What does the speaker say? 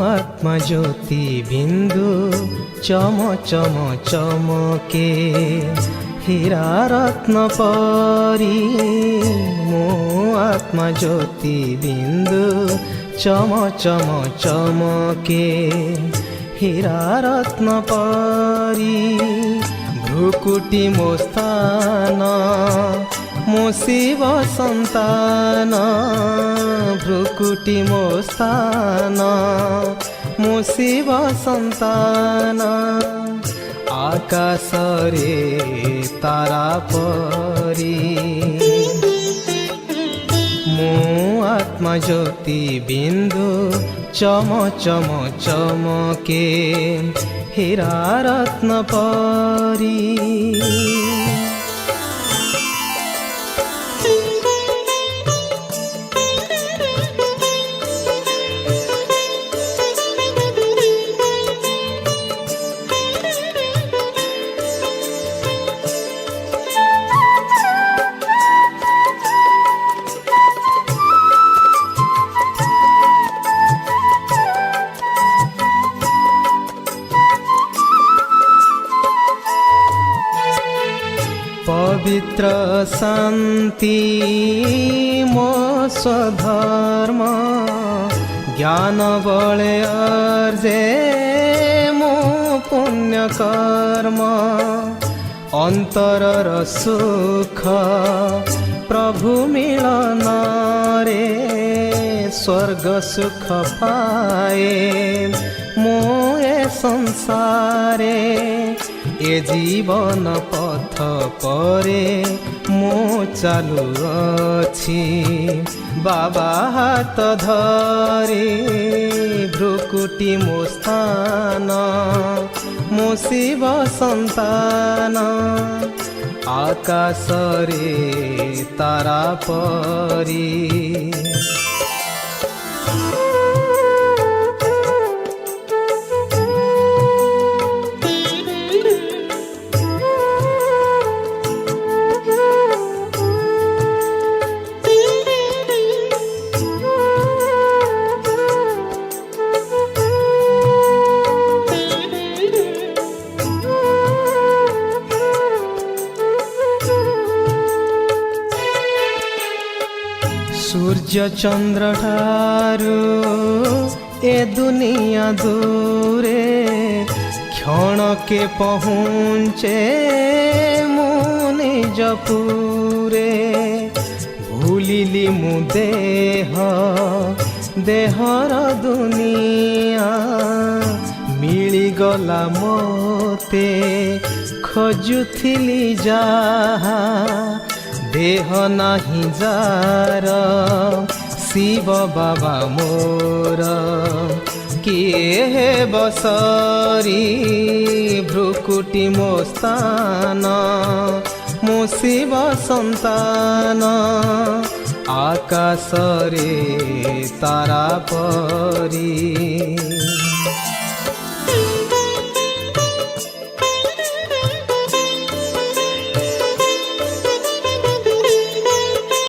आत्मा ज्योति बिंदु चम चम चमके हीरा रत्न परी। मो आत्मा ज्योति बिंदु चम चम चमके हीरा रत्न परी। भ्रुकुटी मो स्थान मो शिव संतान। भ्रुकुटी मो स्थान मो शिव संतान। आकाश रे तारा परी मो आत्मा ज्योति बिंदु चम चम चमके हीरा रत्न परी। पवित्र शांति मो स्वधर्म ज्ञान बले अर्जे मो पुण्य कर्म। अंतरर सुख प्रभु मिलन रे स्वर्ग सुख पाए मो ए संसारे। ए जीवन पथ परे मो चालू अछि बाबा हाथ धरे। भ्रुकुटी मो स्थान मो शिव संतान। आकाश रे तारा परी सूर्य चंद्र ठारू ए दुनिया दूरे क्षण के पहुँचे मु निज पूरे। भूलिली मु देहर दुनिया मिलीगला मोते खोजुथिली जाहा। देह नाही जार शिव बाबा मोर किए हे बसरी। भ्रुकुटी मो स्थान मो शिव संतान। आकाश रे तारा परी